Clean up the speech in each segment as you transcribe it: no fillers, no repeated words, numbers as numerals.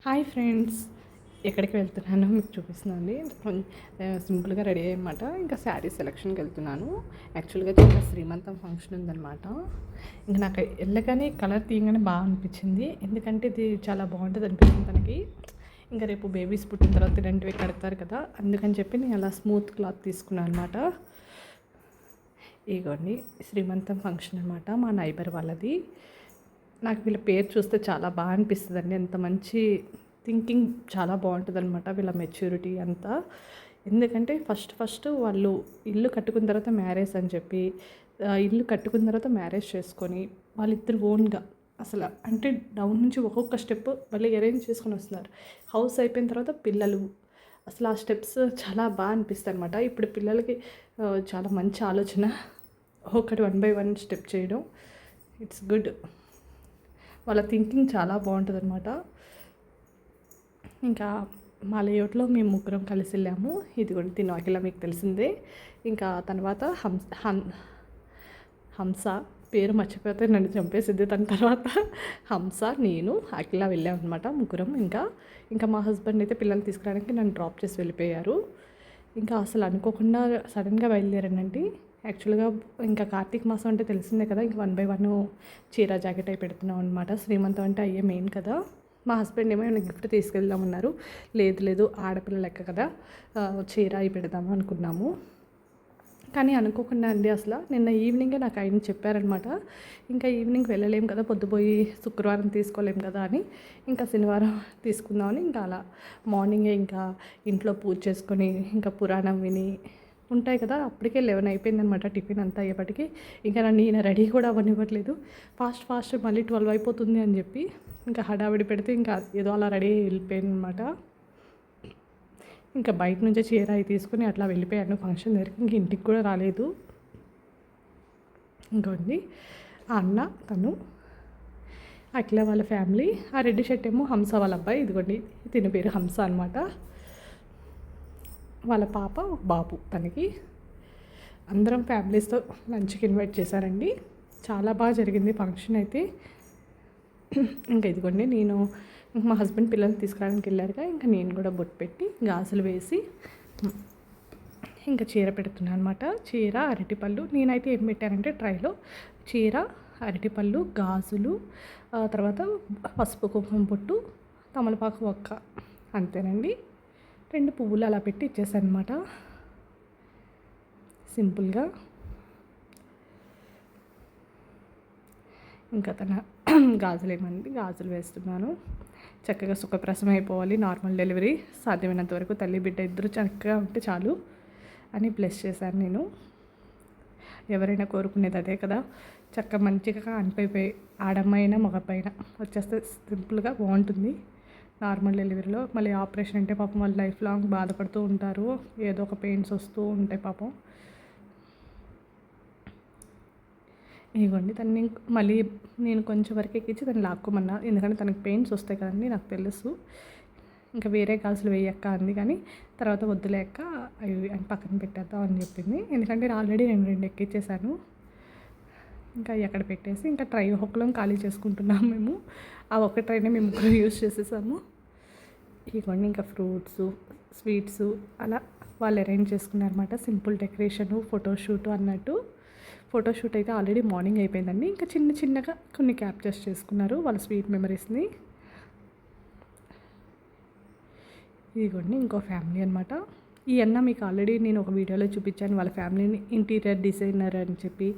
Hi friends, ఎక్కడికి వెళ్తున్నానో మీకు చూపిస్తున్నాను అండి. సింపుల్గా రెడీ అయ్యమాట. ఇంకా శారీ సెలక్షన్కి వెళ్తున్నాను. యాక్చువల్గా చిన్న శ్రీమంతం ఫంక్షన్ ఉందన్నమాట. ఇంకా నాకు వెళ్ళగానే కలర్ తీయగానే బాగా అనిపించింది. ఎందుకంటే ఇది చాలా బాగుంటుంది అనిపించింది తనకి. ఇంకా రేపు బేబీస్ పుట్టిన తర్వాత ఇలాంటివి కడతారు కదా, అందుకని చెప్పి నేను అలా స్మూత్ క్లాత్ తీసుకున్నాను అనమాట. ఇగోండి శ్రీమంతం ఫంక్షన్ అనమాట, మా నైబర్ వాళ్ళది. నాకు వీళ్ళ పేరు చూస్తే చాలా బాగా అనిపిస్తుంది అండి. ఎంత మంచి థింకింగ్, చాలా బాగుంటుంది అనమాట వీళ్ళ మెచ్యూరిటీ అంతా. ఎందుకంటే ఫస్ట్ వాళ్ళు ఇల్లు కట్టుకున్న తర్వాత మ్యారేజ్ అని చెప్పి, ఇల్లు కట్టుకున్న తర్వాత మ్యారేజ్ చేసుకొని వాళ్ళిద్దరు ఓన్గా అసలు అంటే డౌన్ నుంచి ఒక్కొక్క స్టెప్ మళ్ళీ అరేంజ్ చేసుకొని వస్తున్నారు. హౌస్ అయిపోయిన తర్వాత పిల్లలు, అసలు ఆ స్టెప్స్ చాలా బాగా అనిపిస్తాయి అనమాట. ఇప్పుడు పిల్లలకి చాలా మంచి ఆలోచన, ఒకటి 1 by 1 స్టెప్ చేయడం. It's good. వాళ్ళ థింకింగ్ చాలా బాగుంటుంది అనమాట. ఇంకా మా లేఅవుట్లో మేము ముగ్గురం కలిసి వెళ్ళాము. ఇది కూడా తిను అఖిల, మీకు తెలిసిందే. ఇంకా తర్వాత హంస పేరు మర్చిపోతే నన్ను చంపేసిద్ది. తన తర్వాత హంస, నేను, అఖిల వెళ్ళామన్నమాట ముగ్గురం. ఇంకా మా హస్బెండ్ అయితే పిల్లల్ని తీసుకురావడానికి నన్ను డ్రాప్ చేసి వెళ్ళిపోయారు. ఇంకా అసలు అనుకోకుండా సడన్గా బయలుదేరానండి. యాక్చువల్గా ఇంకా కార్తీక మాసం అంటే తెలిసిందే కదా, ఇంకా 1 by 1 చీర జాకెట్ అయి పెడుతున్నాం అనమాట. శ్రీమంతం అంటే అయ్యే మెయిన్ కదా. మా హస్బెండ్ ఏమో గిఫ్ట్ తీసుకెళ్దామన్నారు. లేదు ఆడపిల్ల లెక్క కదా, చీర అయి పెడదాము అనుకున్నాము. కానీ అనుకోకుండా అండి, అసలు నిన్న ఈవినింగే నాకు ఆయన చెప్పారనమాట. ఇంకా ఈవినింగ్ వెళ్ళలేము కదా, పొద్దుపోయి శుక్రవారం తీసుకోలేము కదా అని, ఇంకా శనివారం తీసుకుందామని ఇంకా అలా మార్నింగే ఇంకా ఇంట్లో పూజ చేసుకొని ఇంకా పురాణం విని ఉంటాయి కదా, అప్పటికే 11 అయిపోయిందనమాట టిఫిన్ అంతా అయ్యేపటికి. ఇంకా నన్ను ఈయన రెడీ కూడా అవ్వనివ్వట్లేదు. ఫాస్ట్ మళ్ళీ 12 అయిపోతుంది అని చెప్పి ఇంకా హడావిడి పెడితే ఇంకా ఏదో అలా రెడీ వెళ్ళిపోయాను అనమాట. ఇంకా బయట నుంచే చీర అవి తీసుకుని అట్లా వెళ్ళిపోయాను ఫంక్షన్ దగ్గరికి. ఇంక ఇంటికి కూడా రాలేదు. ఇంకోండి ఆ అన్న, తను అఖిల వాళ్ళ ఫ్యామిలీ. ఆ రెడ్డి షర్ట్ ఏమో హంస వాళ్ళ అబ్బాయి. ఇదిగోండి తిన పేరు హంస అనమాట. వాళ్ళ పాప బాబు తనకి. అందరం ఫ్యామిలీస్తో లంచ్కి ఇన్వైట్ చేశారండి. చాలా బాగా జరిగింది ఫంక్షన్ అయితే. ఇంకా ఇదిగోండి నేను, మా హస్బెండ్ పిల్లల్ని తీసుకురావడానికి వెళ్ళారుగా, ఇంకా నేను కూడా బొట్టు పెట్టి గాజులు వేసి ఇంకా చీర పెడుతున్నాను అనమాట. చీర, అరటిపళ్ళు. నేనైతే ఏం పెట్టానంటే ట్రైలో చీర, అరటిపళ్ళు, గాజులు, తర్వాత పసుపు కుంకుమ బొట్టు, తమలపాకు ఒక్క, అంతేనండి. 2 పువ్వులు అలా పెట్టి ఇచ్చేసాను అనమాట సింపుల్గా. ఇంకా తన గాజులు ఏమంది, గాజులు వేస్తున్నాను. చక్కగా సుఖప్రసవం అయిపోవాలి, నార్మల్ డెలివరీ సాధ్యమైనంత వరకు తల్లి బిడ్డ ఇద్దరు చక్కగా ఉంటే చాలు అని బ్లెస్ చేశాను నేను. ఎవరైనా కోరుకునేది అదే కదా, చక్కగా మంచిగా అనిపోయిపోయి ఆడమ్మైనా మగపైన వచ్చేస్తే సింపుల్గా బాగుంటుంది. నార్మల్ డెలివరీలో మళ్ళీ ఆపరేషన్ అంటే పాపం వాళ్ళు లైఫ్ లాంగ్ బాధపడుతూ ఉంటారు, ఏదో ఒక పెయిన్స్ వస్తూ ఉంటాయి పాపం. ఇదిగోండి తను మళ్ళీ నేను కొంచెం వరకు ఎక్కించి తను లాక్కోమన్నా, ఎందుకంటే తనకి పెయిన్స్ వస్తాయి కదండి, నాకు తెలుసు. ఇంకా వేరే గాజులు వేయక్క అంది, కానీ తర్వాత వద్దులేక అవి అని పక్కన పెట్టేద్దాం అని చెప్పింది. ఎందుకంటే ఆల్రెడీ నేను 2 ఎక్కించేసాను. ఇంకా ఎక్కడ పెట్టేసి ఇంకా ట్రై ఒక్కలం ఖాళీ చేసుకుంటున్నాము మేము. ఆ ఒక్క ట్రైనే మేము ముగ్గురు యూజ్ చేసేసాము. ఇవన్నీ ఇంకా ఫ్రూట్స్, స్వీట్స్ అలా వాళ్ళు అరేంజ్ చేసుకున్నారన్నమాట. సింపుల్ డెకరేషను, ఫోటోషూట్ అన్నట్టు. ఫోటోషూట్ అయితే ఆల్రెడీ మార్నింగ్ అయిపోయిందండి. ఇంకా చిన్నగా కొన్ని క్యాప్చర్స్ చేసుకున్నారు వాళ్ళ స్వీట్ మెమరీస్ని. ఇదిగోండి ఇంకో ఫ్యామిలీ అనమాట. ఈ అన్న మీకు ఆల్రెడీ నేను ఒక వీడియోలో చూపించాను. వాళ్ళ ఫ్యామిలీని ఇంటీరియర్ డిజైనర్ అని చెప్పి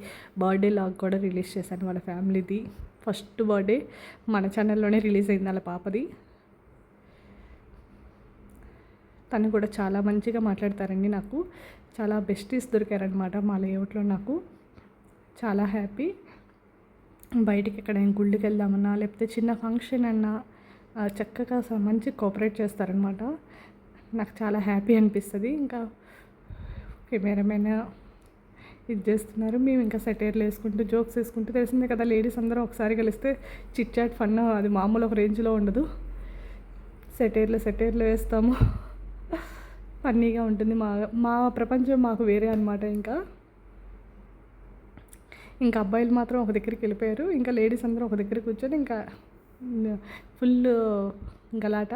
బర్త్డే లాగ్ కూడా రిలీజ్ చేశాను వాళ్ళ ఫ్యామిలీది. ఫస్ట్ బర్త్డే మన ఛానల్లోనే రిలీజ్ అయింది వాళ్ళ పాపది. తను కూడా చాలా మంచిగా మాట్లాడతారండి. నాకు చాలా బెస్టీస్ దొరికారనమాట మా లేఅవుట్లో. నాకు చాలా హ్యాపీ. బయటికి ఎక్కడైనా గుళ్ళకి వెళ్దామన్నా లేకపోతే చిన్న ఫంక్షన్ అన్నా చక్కగా మంచి కోఆపరేట్ చేస్తారనమాట. నాకు చాలా హ్యాపీ అనిపిస్తుంది. ఇంకా కెమెరామెన్ ఇది చేస్తున్నారు, మేము ఇంకా సెటైర్లు వేసుకుంటూ జోక్స్ వేసుకుంటూ, తెలిసిందే కదా లేడీస్ అందరూ ఒకసారి కలిస్తే చిట్ చాట్ ఫన్ అది మామూలు ఒక రేంజ్లో ఉండదు. సెటైర్లు వేస్తాము, ఫన్నీగా ఉంటుంది. మా ప్రపంచం మాకు వేరే అనమాట. ఇంకా అబ్బాయిలు మాత్రం ఒక దగ్గరికి వెళ్ళిపోయారు, ఇంకా లేడీస్ అందరూ ఒక దగ్గర కూర్చొని ఇంకా ఫుల్ గలాట.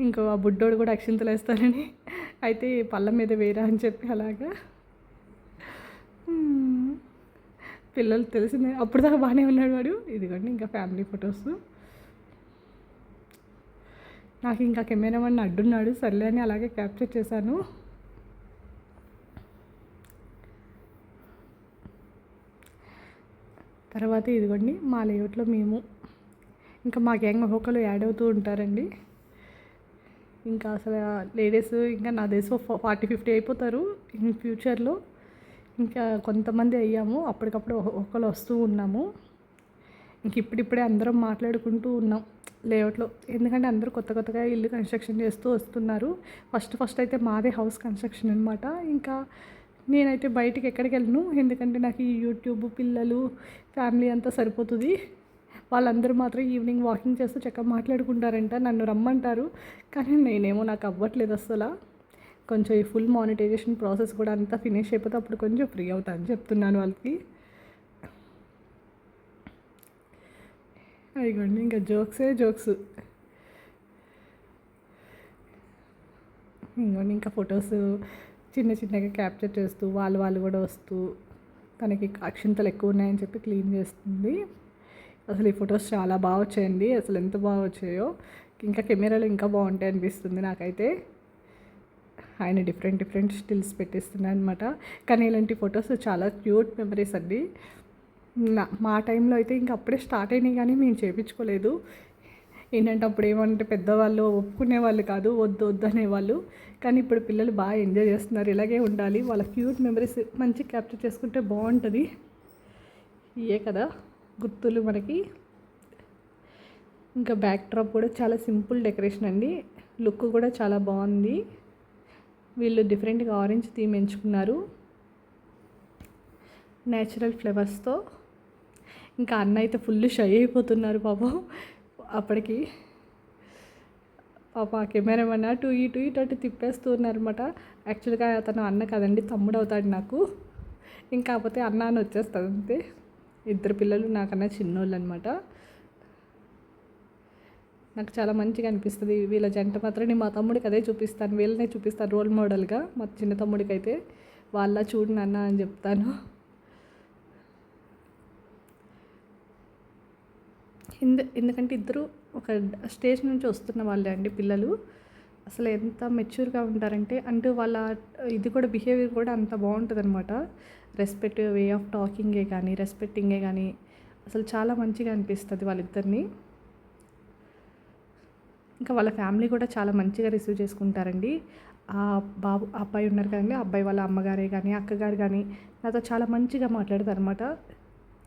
ఇంకో ఆ బుడ్డోడు కూడా అక్షింతలు వేస్తానని అయితే పళ్ళ మీద వేయరా అని చెప్పి అలాగా పిల్లలు తెలిసిందే అప్పుడు దాకా బాగానే ఉన్నాడు వాడు. ఇదిగోండి ఇంకా ఫ్యామిలీ ఫొటోస్. నాకు ఇంకా కెమెరామన్ అడ్డున్నాడు, సర్లే అని అలాగే క్యాప్చర్ చేశాను. తర్వాత ఇదిగోండి మా లేఅవుట్లో మేము ఇంకా మా గ్యాంగ్ ఒక్కొక్కరు యాడ్ అవుతూ ఉంటారండి. ఇంకా అసలు లేడీస్ ఇంకా నా దేశం 40-50 అయిపోతారు ఇన్ ఫ్యూచర్లో. ఇంకా కొంతమంది అయ్యాము, అప్పటికప్పుడు ఒకరు వస్తూ ఉన్నాము. ఇంక ఇప్పుడిప్పుడే అందరం మాట్లాడుకుంటూ ఉన్నాం లేఅవుట్లో, ఎందుకంటే అందరూ కొత్తగా ఇల్లు కన్స్ట్రక్షన్ చేస్తూ వస్తున్నారు. ఫస్ట్ అయితే మాదే హౌస్ కన్స్ట్రక్షన్ అనమాట. ఇంకా నేనైతే బయటికి ఎక్కడికి వెళ్ళను, ఎందుకంటే నాకు ఈ యూట్యూబ్, పిల్లలు, ఫ్యామిలీ అంతా సరిపోతుంది. వాళ్ళందరూ మాత్రం ఈవినింగ్ వాకింగ్ చేస్తూ చక్కగా మాట్లాడుకుంటారంట, నన్ను రమ్మంటారు. కానీ నేనేమో నాకు అవ్వట్లేదు అసలు. కొంచెం ఈ ఫుల్ మానిటైజేషన్ ప్రాసెస్ కూడా అంతా ఫినిష్ అయిపోతే అప్పుడు కొంచెం ఫ్రీ అవుతా అని చెప్తున్నాను వాళ్ళకి. అయిగోండి ఇంకా జోక్స్. ఇంకోండి ఇంకా ఫొటోస్ చిన్నగా క్యాప్చర్ చేస్తూ వాళ్ళు కూడా వస్తూ తనకి అక్షింతలు ఎక్కువ ఉన్నాయని చెప్పి క్లీన్ చేస్తుంది. అసలు ఈ ఫొటోస్ చాలా బాగా వచ్చాయండి, అసలు ఎంత బాగా వచ్చాయో. ఇంకా కెమెరాలో ఇంకా బాగుంటాయి అనిపిస్తుంది నాకైతే. ఆయన డిఫరెంట్ స్టిల్స్ పెట్టిస్తున్నాయి అనమాట. కానీ ఇలాంటి ఫొటోస్ చాలా క్యూట్ మెమరీస్ అండి. మా టైంలో అయితే ఇంకా అప్పుడే స్టార్ట్ అయినాయి, కానీ మేము చేయించుకోలేదు. ఏంటంటే అప్పుడు ఏమంటే పెద్దవాళ్ళు ఒప్పుకునే వాళ్ళు కాదు, వద్దు అనేవాళ్ళు. కానీ ఇప్పుడు పిల్లలు బాగా ఎంజాయ్ చేస్తున్నారు, ఇలాగే ఉండాలి. వాళ్ళ క్యూట్ మెమరీస్ మంచి క్యాప్చర్ చేసుకుంటే బాగుంటుంది. ఇయే కదా గుర్తులు మనకి. ఇంకా బ్యాక్ డ్రాప్ కూడా చాలా సింపుల్ డెకరేషన్ అండి, లుక్ కూడా చాలా బాగుంది. వీళ్ళు డిఫరెంట్గా ఆరెంజ్ థీమ్ ఎంచుకున్నారు నేచురల్ ఫ్లేవర్స్తో. ఇంకా అన్న అయితే ఫుల్ షై అయిపోతున్నారు పాపం అప్పటికి. పాప కెమెరామెన్ అటు ఇటు తిప్పేస్తూ ఉన్నారనమాట. యాక్చువల్గా అతను అన్న కదండి, తమ్ముడు అవుతాడు నాకు. ఇంకా కాకపోతే అన్న అని వచ్చేస్తుంది అంతే. ఇద్దరు పిల్లలు నాకన్నా చిన్నోళ్ళు అనమాట. నాకు చాలా మంచిగా అనిపిస్తుంది వీళ్ళ జంట మాత్రం. నేను మా తమ్ముడికి అదే చూపిస్తాను, వీళ్ళనే చూపిస్తాను రోల్ మోడల్గా. మా చిన్న తమ్ముడికి అయితే వాళ్ళ చూడు నాన్న అని చెప్తాను. ఎందుకంటే ఇద్దరు ఒక స్టేజ్ నుంచి వస్తున్న వాళ్ళే అండి పిల్లలు. అసలు ఎంత మెచ్యూర్గా ఉంటారంటే వాళ్ళ ఇది కూడా బిహేవియర్ కూడా అంత బాగుంటుంది అనమాట. రెస్పెక్ట్ వే ఆఫ్ టాకింగే కానీ, రెస్పెక్టింగే కానీ అసలు చాలా మంచిగా అనిపిస్తుంది వాళ్ళిద్దరిని. ఇంకా వాళ్ళ ఫ్యామిలీ కూడా చాలా మంచిగా రిసీవ్ చేసుకుంటారండి. ఆ అబ్బాయి ఉన్నారు కదండి, ఆ అబ్బాయి వాళ్ళ అమ్మగారే కానీ, అక్కగారు కానీ నాతో చాలా మంచిగా మాట్లాడతారు అనమాట.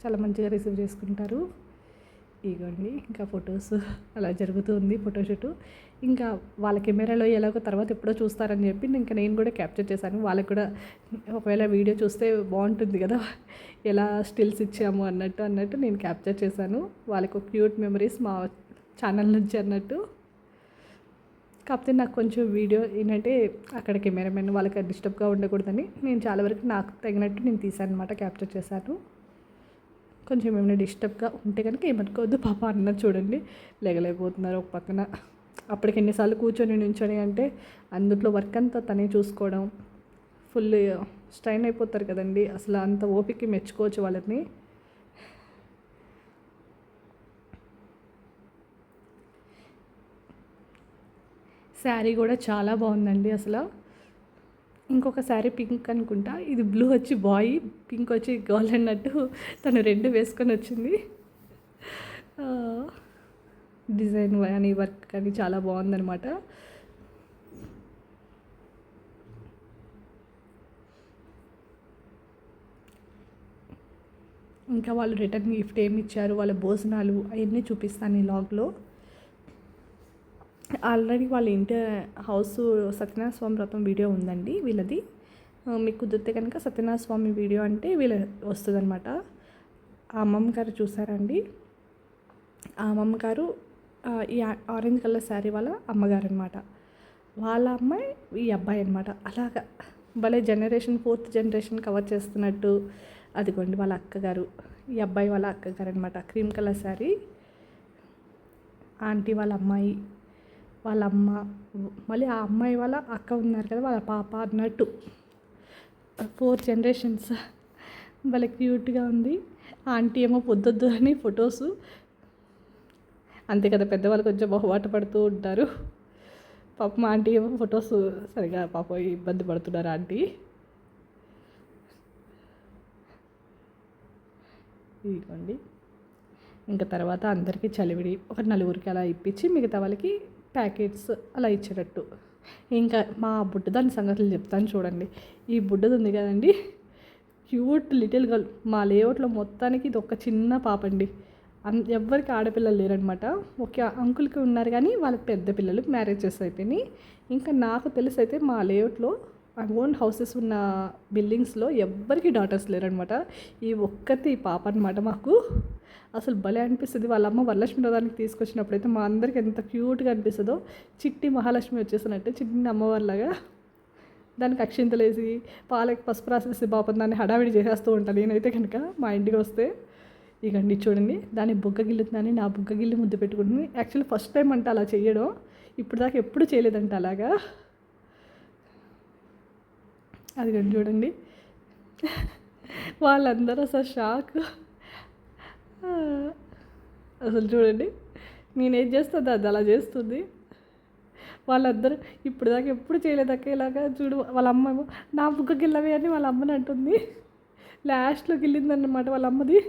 చాలా మంచిగా రిసీవ్ చేసుకుంటారు. ఇగోండి ఇంకా ఫొటోస్ అలా జరుగుతూ ఉంది ఫోటోషూట్. ఇంకా వాళ్ళ కెమెరాలో ఎలాగో తర్వాత ఎప్పుడో చూస్తారని చెప్పి ఇంకా నేను కూడా క్యాప్చర్ చేశాను. వాళ్ళకి కూడా ఒకవేళ వీడియో చూస్తే బాగుంటుంది కదా, ఎలా స్టిల్స్ ఇచ్చాము అన్నట్టు నేను క్యాప్చర్ చేశాను. వాళ్ళకి ఒక క్యూట్ మెమరీస్ మా ఛానల్ నుంచి అన్నట్టు. కాకపోతే నాకు కొంచెం వీడియో ఏంటంటే అక్కడ కెమెరామెన్ వాళ్ళకి డిస్టర్బ్గా ఉండకూడదని నేను చాలా వరకు నాకు తగినట్టు నేను తీసాను అనమాట, క్యాప్చర్ చేశాను. కొంచెం ఏమైనా డిస్టర్బ్గా ఉంటే కనుక ఏమనుకోవద్దు. పాప అన్నది చూడండి లేగలేకపోతున్నారు ఒక పక్కన. అప్పటికి ఎన్నిసార్లు కూర్చొని నించొని అంటే అందుట్లో వర్క్ అంతా తనే చూసుకోవడం, ఫుల్ స్ట్రైన్ అయిపోతారు కదండి. అసలు అంత ఓపిక మెచ్చుకోవచ్చు వాళ్ళని. శారీ కూడా చాలా బాగుందండి అసలు. ఇంకొక శారీ పింక్ అనుకుంటా, ఇది బ్లూ వచ్చి బాయ్, పింక్ వచ్చి గర్ల్ అన్నట్టు తను రెండు వేసుకొని వచ్చింది. డిజైన్ కానీ వర్క్ కానీ చాలా బాగుందనమాట. ఇంకా వాళ్ళు రిటర్న్ గిఫ్ట్ ఏమి ఇచ్చారు, వాళ్ళ భోజనాలు అవన్నీ చూపిస్తాను ఈ లాగ్లో. ఆల్రెడీ వాళ్ళ ఇంటి హౌస్ సత్యనారాయణ స్వామి వ్రతం వీడియో ఉందండి వీళ్ళది. మీకు కుదిరితే కనుక సత్యనారాయణ స్వామి వీడియో అంటే వీళ్ళ వస్తుంది అనమాట. ఆ అమ్మమ్మ గారు చూసారండి, ఆ అమ్మమ్మ గారు ఈ ఆరెంజ్ కలర్ శారీ వాళ్ళ అమ్మగారు అనమాట. వాళ్ళ అమ్మాయి ఈ అబ్బాయి అనమాట. అలాగా భలే జనరేషన్ 4th జనరేషన్ కవర్ చేస్తున్నట్టు. అదిగోండి వాళ్ళ అక్కగారు ఈ అబ్బాయి వాళ్ళ అక్కగారు అనమాట. Cream colour sari. ఆంటీ వాళ్ళ అమ్మాయి, వాళ్ళ అమ్మ, మళ్ళీ ఆ అమ్మాయి వాళ్ళ అక్క ఉన్నారు కదా, వాళ్ళ పాప అన్నట్టు 4 జనరేషన్స్. భలే క్యూట్గా ఉంది. ఆంటీ ఏమో పొద్దుద్దు అని ఫొటోసు. అంతే కదా, పెద్దవాళ్ళు కొంచెం మొహమాట పడుతూ ఉంటారు. పాపం ఆంటీ ఏమో ఫొటోస్ సరిగా పాపం ఇబ్బంది పడుతున్నారు ఆంటీ. ఇదిగోండి. ఇంకా తర్వాత అందరికీ చలివిడి ఒక 4గురికి అలా ఇప్పించి మిగతా వాళ్ళకి ప్యాకెట్స్ అలా ఇచ్చేటట్టు. ఇంకా మా బుడ్డదాని సంగతులు చెప్తాను చూడండి. ఈ బుడ్డది ఉంది కదండి, క్యూట్ లిటిల్ గర్ల్. మా లేఅవుట్లో మొత్తానికి ఇది ఒక చిన్న పాప అండి. ఎవ్వరికి ఆడపిల్లలు లేరనమాట. ఒక అంకుల్కి ఉన్నారు కానీ వాళ్ళకి పెద్ద పిల్లలు, మ్యారేజెస్ అయిపోయినాయి. ఇంకా నాకు తెలిసి అయితే మా లేఅవుట్లో ఓన్ హౌసెస్ ఉన్న బిల్డింగ్స్లో ఎవ్వరికి డాటర్స్ లేరనమాట. ఈ ఒక్కటి పాప అనమాట మాకు. అసలు భలే అనిపిస్తుంది. వాళ్ళ అమ్మ వరలక్ష్మి వ్రతానికి తీసుకొచ్చినప్పుడు అయితే మా అందరికి ఎంత క్యూట్గా అనిపిస్తుందో. చిట్టి మహాలక్ష్మి వచ్చేసినట్టు చిన్న అమ్మవారిలాగా దానికి అక్షింతలు వేసి పాలకి పసుపు రాసేసి పాపం దాన్ని హడావిడి చేసేస్తూ ఉంటాను నేనైతే కనుక మా ఇంటికి వస్తే. ఇకండి చూడండి, దాని బుగ్గ గిల్లుతుందని నా బుగ్గ గిల్లి ముద్దు పెట్టుకుంటుంది. యాక్చువల్లీ ఫస్ట్ టైం అంటే అలా చేయడం, ఇప్పుడు దాకా ఎప్పుడు చేయలేదంట అలాగా. అది కానీ చూడండి, వాళ్ళందరూ అసలు షాక్. అసలు చూడండి, నేనేం చేస్తుంది అది అలా చేస్తుంది. వాళ్ళందరూ ఇప్పుడు దాకా ఎప్పుడు చేయలేదక్క ఇలాగా. చూడు, వాళ్ళ అమ్మ నా బుగ్గ గిల్లవే అని వాళ్ళ అమ్మని అంటుంది. లాస్ట్లో గిల్లిందన్నమాట వాళ్ళ అమ్మది.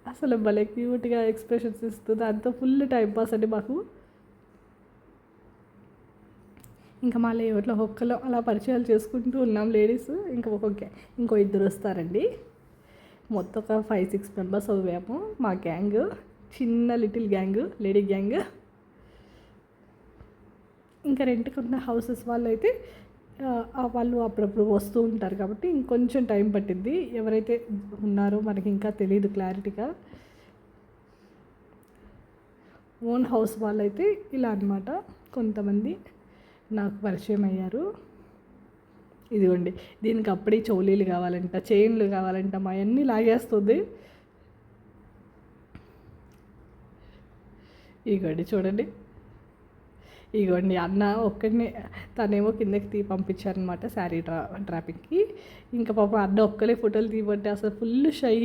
అసలు భలే క్యూట్గా ఎక్స్ప్రెషన్స్ ఇస్తుంది. దాంతో ఫుల్ టైం పాస్ అండి మాకు. ఇంకా మా లేఅవుట్లో ఒక్కలో అలా పరిచయాలు చేసుకుంటూ ఉన్నాం లేడీస్. ఇంకో 2 వస్తారండి. మొత్తం ఒక 5-6 మెంబర్స్ అవ్వాము మా గ్యాంగ్. చిన్న లిటిల్ గ్యాంగ్, లేడీ గ్యాంగ్. ఇంకా రెంట్కి ఉన్న హౌసెస్ వాళ్ళు అయితే వాళ్ళు అప్పుడప్పుడు వస్తూ ఉంటారు కాబట్టి ఇంకొంచెం టైం పట్టిద్ది. ఎవరైతే ఉన్నారో మనకి ఇంకా తెలియదు క్లారిటీగా. ఓన్ హౌస్ వాళ్ళైతే ఇలా అనమాట కొంతమంది నాకు పరిచయం అయ్యారు. ఇదిగోండి, దీనికి అప్పుడే చౌలీలు కావాలంట, చైన్లు కావాలంట, మా అన్నీ లాగేస్తుంది. ఇగోండి చూడండి, ఇగోండి అన్న ఒక్కడిని, తనేమో కిందకి పంపించారనమాట శారీ డ్రాపింగ్కి. ఇంకా పాపం అన్న ఒక్కలే ఫోటోలు తీయమంటే అసలు ఫుల్ షై.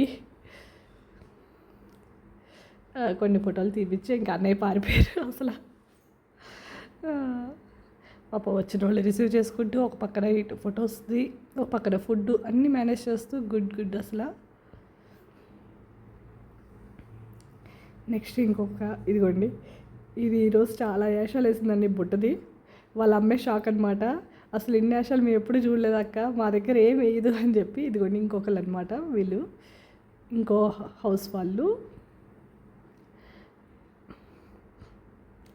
కొన్ని ఫోటోలు తీపిచ్చి ఇంకా అన్నయ్య పారిపోయారు అసలు. పాప వచ్చిన వాళ్ళు రిసీవ్ చేసుకుంటూ ఒక పక్కన ఇటు ఫొటోస్ది, ఒక పక్కన ఫుడ్ అన్నీ మేనేజ్ చేస్తూ గుడ్ అసలు. నెక్స్ట్ ఇదిగోండి, ఇది ఈరోజు చాలా యాషాలు వేసిందండి బుట్టది. వాళ్ళ అమ్మే షాక్ అనమాట. అసలు ఇన్ని యాషాలు మేము ఎప్పుడు చూడలేదక్క, మా దగ్గర ఏం వేయదు అని చెప్పి. ఇదిగోండి ఇంకొకరు అనమాట, వీళ్ళు ఇంకో హౌస్ వాళ్ళు.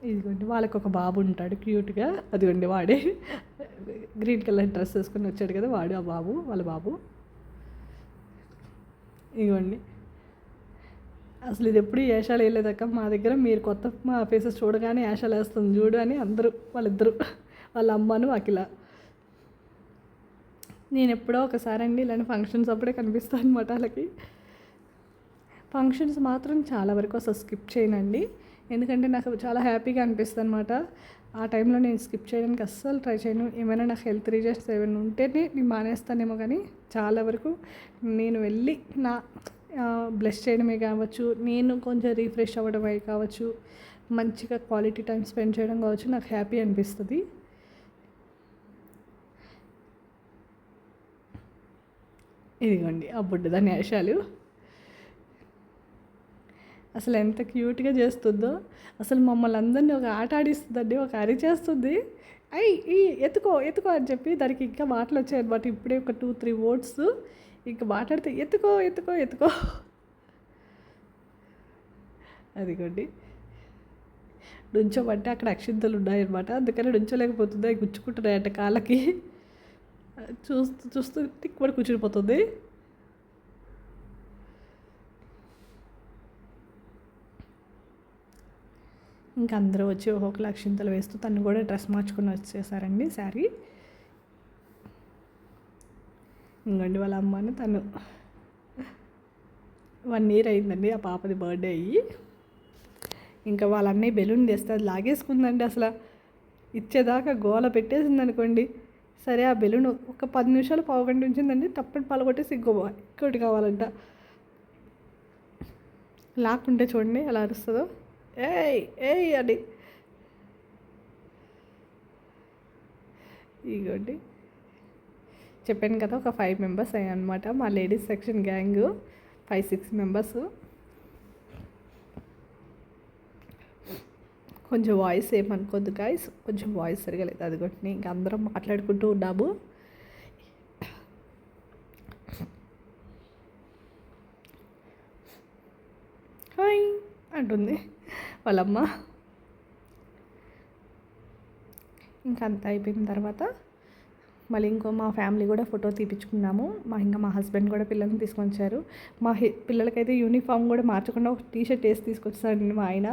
ఇదిగోండి వాళ్ళకి ఒక బాబు ఉంటాడు క్యూట్గా. అదిగోండి వాడే గ్రీన్ కలర్ డ్రెస్ వేసుకొని వచ్చాడు కదా, వాడు ఆ బాబు, వాళ్ళ బాబు. ఇదిగోండి, అసలు ఇది ఎప్పుడు యాషాలు వేయలేదక్క మా దగ్గర. మీరు కొత్త మా ఫేసెస్ చూడగానే యాషాలు వేస్తుంది చూడు అని అందరూ, వాళ్ళిద్దరు, వాళ్ళ అమ్మను అఖిల. నేను ఎప్పుడో ఒకసారి అండి ఇలాంటి ఫంక్షన్స్ అప్పుడే కనిపిస్తాను అనమాట వాళ్ళకి. ఫంక్షన్స్ మాత్రం చాలా వరకు అసలు స్కిప్ చేయనండి, ఎందుకంటే నాకు చాలా హ్యాపీగా అనిపిస్తుంది అనమాట. ఆ టైంలో నేను స్కిప్ చేయడానికి అస్సలు ట్రై చేయను. ఏమైనా నాకు హెల్త్ రీజన్స్ ఏమైనా ఉంటేనే నేను మానేస్తానేమో, కానీ చాలా వరకు నేను వెళ్ళి నా బ్లెస్ చేయడమే కావచ్చు, నేను కొంచెం రీఫ్రెష్ అవ్వడమే కావచ్చు, మంచిగా క్వాలిటీ టైం స్పెండ్ చేయడం కావచ్చు, నాకు హ్యాపీ అనిపిస్తుంది. ఇదిగోండి ఆ బుడ్డదాని వేషాలు. అసలు ఎంత క్యూట్గా చేస్తుందో. అసలు మమ్మల్ని అందరినీ ఒక ఆట ఆడిస్తుందండి, ఒక అరిచేస్తుంది. ఈ ఎత్తుకో అని చెప్పి. దానికి ఇంకా మాటలు వచ్చాయన్నమాట. ఇప్పుడే ఒక 2-3 వర్డ్స్ ఇంకా మాట్లాడితే ఎత్తుకో. అదిగోండి, నుంచోమంటే అక్కడ అక్షింతలు ఉన్నాయన్నమాట, అందుకని నుంచోలేకపోతుంది. అవి గుచ్చుకుంటున్నాయంట కాళ్ళకి. చూస్తూ టిక్కుపడి కూర్చునిపోతుంది. ఇంకా అందరూ వచ్చి ఒక్కొక్క అక్షింతలు వేస్తూ తను కూడా డ్రెస్ మార్చుకొని వచ్చేసారండి శారీ. ఇంకోండి వాళ్ళ అమ్మని తను 1 ఇయర్ అయిందండి ఆ పాపది బర్త్డే అయ్యి. ఇంకా వాళ్ళ అన్నయ్య బెలూన్ తెస్తే అది లాగేసుకుందండి. అసలు ఇచ్చేదాకా గోల పెట్టేసింది అనుకోండి. సరే ఆ బెలూన్ ఒక 10 నిమిషాలు పావుగంట ఉంచిందండి. తప్పని పలగొట్టేసి ఇంకోటి కావాలంట. లాక్కుంటే చూడండి ఎలా అరుస్తుందో, ఏయ్ ఏయ్ అని. ఇగోండి చెప్పాను కదా, ఒక 5 మెంబర్స్ అయ్యానమాట మా లేడీస్ సెక్షన్ గ్యాంగ్. 5-6 మెంబర్స్. కొంచెం వాయిస్ ఏమనుకోద్దు గాయ్స్, కొంచెం వాయిస్ సరిగా లేదు. అదిగోండి ఇంకా అందరం మాట్లాడుకుంటూ ఉన్నాము. హాయ్ అంటుంది వాళ్ళమ్మ. ఇంకా అంతా అయిపోయిన తర్వాత మళ్ళీ మా ఫ్యామిలీ కూడా ఫోటో తీపించుకున్నాము. మా హస్బెండ్ కూడా పిల్లల్ని తీసుకొని వచ్చారు. పిల్లలకైతే యూనిఫామ్ కూడా మార్చకుండా ఒక టీషర్ట్ వేసి తీసుకొచ్చారండి మా ఆయన.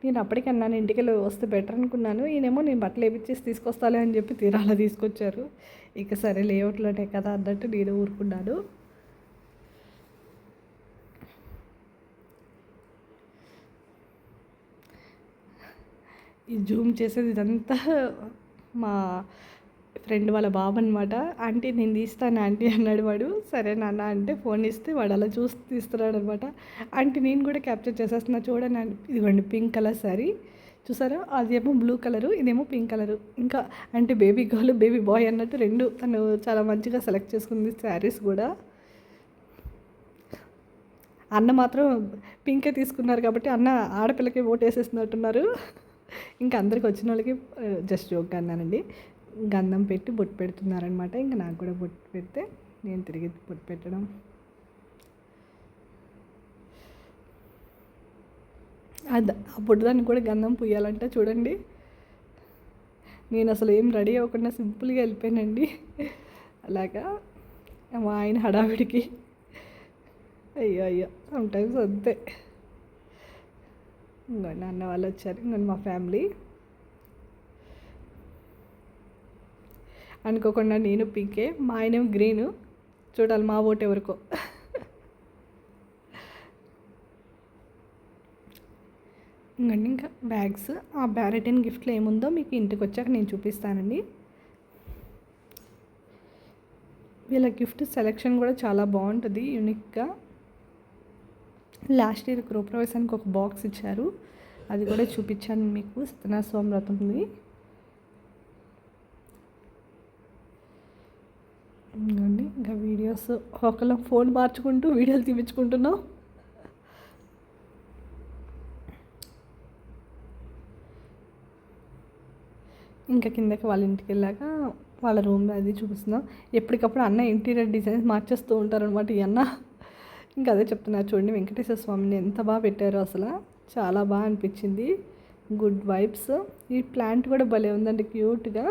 నేను అప్పటికి అన్నాను ఇంటికి వెళ్ళి వస్తే బెటర్ అనుకున్నాను. ఈయనేమో నేను బట్టలు వేపించేసి తీసుకొస్తాలే అని చెప్పి తీరాలా తీసుకొచ్చారు. ఇక సరే లేఅవుట్లోనే కదా అన్నట్టు నేను ఊరుకున్నాను. ఈ జూమ్ చేసేది ఇదంతా మా ఫ్రెండ్ వాళ్ళ బాబు అనమాట. ఆంటీ నేను తీస్తాను ఆంటీ అన్నాడు వాడు. సరే నాన్న అంటే ఫోన్ ఇస్తే వాడు అలా చూసి తీస్తున్నాడు అనమాట. ఆంటీ నేను కూడా క్యాప్చర్ చేసేస్తున్నా చూడండి. ఇదిగోండి పింక్ కలర్ శారీ చూసారా, అదేమో బ్లూ కలరు, ఇదేమో పింక్ కలరు. ఇంకా అంటే బేబీ గర్ల్ బేబీ బాయ్ అన్నట్టు రెండు తను చాలా మంచిగా సెలెక్ట్ చేసుకుంది శారీస్ కూడా. అన్న మాత్రం పింకే తీసుకున్నారు కాబట్టి అన్న ఆడపిల్లకి ఓటు వేసేస్తున్నట్టున్నారు. ఇంకా అందరికి వచ్చిన వాళ్ళకి జస్ట్ జోక్గా అన్నానండి. గంధం పెట్టి బొట్టు పెడుతున్నారనమాట. ఇంకా నాకు కూడా బొట్టు పెడితే నేను తిరిగి బొట్టు పెట్టడం. ఆ బొట్టుదానికి కూడా గంధం పుయ్యాలంటే చూడండి. నేను అసలు ఏం రెడీ అవ్వకుండా సింపుల్గా వెళ్ళిపోయానండి. అలాగా మా ఆయన హడావిడికి అయ్యో సమ్టైమ్స్ అంతే. ఇంకోండి అన్న వాళ్ళు వచ్చారు. ఇంకోండి మా ఫ్యామిలీ. అనుకోకుండా నేను పింకే, మా ఆయనేమో గ్రీను. చూడాలి మా ఓటు ఎవరికో. ఇంకండి ఇంకా బ్యాగ్స్, ఆ రిటర్న్ గిఫ్ట్లో ఏముందో మీకు ఇంటికి వచ్చాక నేను చూపిస్తానండి. వీళ్ళ గిఫ్ట్ సెలెక్షన్ కూడా చాలా బాగుంటుంది యూనిక్గా. లాస్ట్ ఇయర్ గృహప్రవేశానికి ఒక బాక్స్ ఇచ్చారు, అది కూడా చూపించాను మీకు. సత్యనారాయణ వ్రతంది. ఇంకోండి ఇంకా వీడియోస్ ఒకళ్ళ ఫోన్ మార్చుకుంటూ వీడియోలు తీపించుకుంటున్నాం. ఇంకా కిందకి వాళ్ళ ఇంటికి వెళ్ళాక వాళ్ళ రూమ్లో అది చూపిస్తున్నాం. ఎప్పటికప్పుడు అన్న ఇంటీరియర్ డిజైన్స్ మార్చేస్తూ ఉంటారు అనమాట ఈ అన్న. ఇంకా అదే చెప్తున్నారు చూడండి, వెంకటేశ్వర స్వామిని ఎంత బాగా పెట్టారో అసలు చాలా బాగా అనిపించింది. Good vibes. ఈ ప్లాంట్ కూడా భలే ఉందండి క్యూట్గా.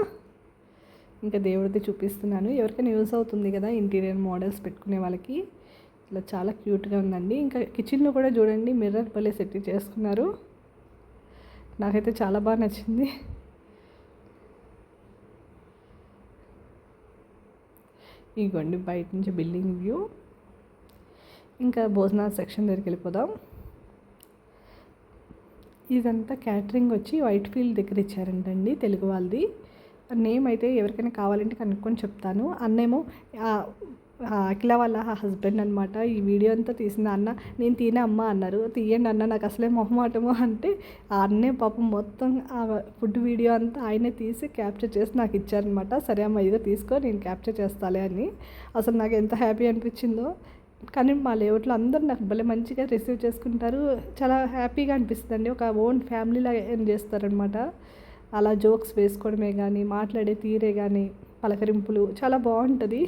ఇంకా దేవుడిది చూపిస్తున్నాను, ఎవరికైనా యూస్ అవుతుంది కదా ఇంటీరియర్ మోడల్స్ పెట్టుకునే వాళ్ళకి. ఇలా చాలా క్యూట్గా ఉందండి. ఇంకా కిచెన్లో కూడా చూడండి మిర్రర్ భలే సెట్ చేసుకున్నారు. నాకైతే చాలా బాగా నచ్చింది. ఇగోండి బయట నుంచి బిల్డింగ్ వ్యూ. ఇంకా భోజనాల సెక్షన్ దగ్గరికి వెళ్ళిపోదాం. ఇదంతా క్యాటరింగ్ వచ్చి వైట్ ఫీల్డ్ దగ్గర ఇచ్చారంటండి తెలుగు వాళ్ళది. నేమ్ అయితే ఎవరికైనా కావాలంటే కనుక్కొని చెప్తాను. అన్నేమో అఖిల వాళ్ళ హస్బెండ్ అనమాట. ఈ వీడియో అంతా తీసిన అన్న నేను తీనే అమ్మ అన్నారు. తీయండి అన్న నాకు అసలే మొహమాటము అంటే ఆ అన్నే పాపం మొత్తం ఆ ఫుడ్ వీడియో అంతా ఆయనే తీసి క్యాప్చర్ చేసి నాకు ఇచ్చారనమాట. సరే అమ్మ ఇదో తీసుకో నేను క్యాప్చర్ చేస్తాలే అని. అసలు నాకు ఎంత హ్యాపీ అనిపించిందో. కానీ మా లేఅవుట్లో అందరూ నాకు భలే మంచిగా రిసీవ్ చేసుకుంటారు. చాలా హ్యాపీగా అనిపిస్తుంది అండి. ఒక ఓన్ ఫ్యామిలీలా ఏం చేస్తారనమాట. అలా జోక్స్ వేసుకోవడమే కానీ, మాట్లాడే తీరే కానీ, పలకరింపులు చాలా బాగుంటుంది.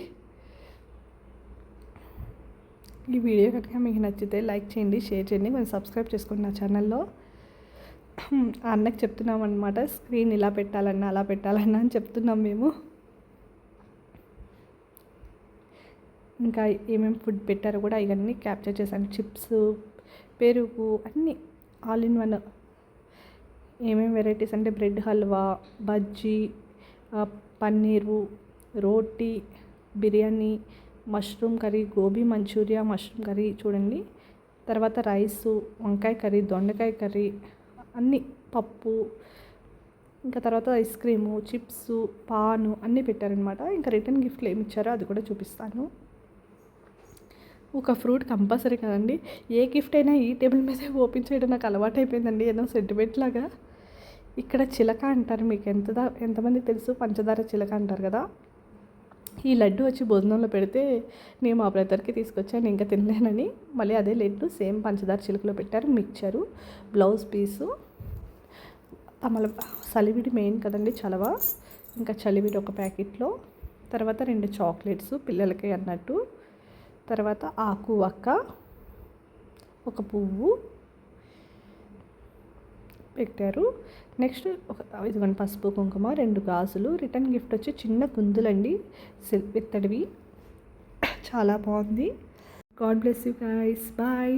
ఈ వీడియో కనుక మీకు నచ్చితే లైక్ చేయండి, షేర్ చేయండి, కొంచెం సబ్స్క్రైబ్ చేసుకోండి నా ఛానల్లో. అన్నకి చెప్తున్నాం అనమాట, స్క్రీన్ ఇలా పెట్టాలన్నా అలా పెట్టాలన్నా అని చెప్తున్నాం మేము. ఇంకా ఏమేమి ఫుడ్ పెట్టారో కూడా ఇవన్నీ క్యాప్చర్ చేశాను. చిప్స్, పెరుగు అన్నీ ఆల్ ఇన్ వన్. ఏమేమి వెరైటీస్ అంటే bread halwa, bajji, paneer, roti, biryani, mushroom curry, gobi manchurian, mushroom curry చూడండి తర్వాత రైసు, వంకాయ కర్రీ, దొండకాయ కర్రీ, అన్నీ పప్పు, ఇంకా తర్వాత ఐస్ క్రీము, చిప్స్, పాను అన్నీ పెట్టారనమాట. ఇంకా రిటర్న్ గిఫ్ట్లు ఏమి ఇచ్చారో అది కూడా చూపిస్తాను. ఒక ఫ్రూట్ కంపల్సరీ కదండి. ఏ గిఫ్ట్ అయినా ఈ టేబుల్ మీదే ఓపెన్ చేయడం నాకు అలవాటు అయిపోయిందండి, ఏదో సెంటిమెంట్ లాగా. ఇక్కడ చిలక అంటారు, మీకు ఎంతమంది తెలుసు? పంచదార చిలక అంటారు కదా. ఈ లడ్డు వచ్చి భోజనంలో పెడితే నేను మా బ్రదర్కి తీసుకొచ్చాను, ఇంకా తినలేనని. మళ్ళీ అదే లడ్డు సేమ్ పంచదార చిలుకలో పెట్టారు. మిక్చరు, బ్లౌజ్ పీసు, చలివిడి మెయిన్ కదండి, చలవ. ఇంకా చలివిడి ఒక ప్యాకెట్లో, తర్వాత 2 చాక్లెట్స్ పిల్లలకి అన్నట్టు, తర్వాత ఆకు వక్క, ఒక పువ్వు పెట్టారు. నెక్స్ట్ ఇదిగోండి పసుపు కుంకుమ, 2 గాజులు. రిటర్న్ గిఫ్ట్ వచ్చి చిన్న కుందులండి, ఇత్తడివి. చాలా బాగుంది. God bless you guys, bye.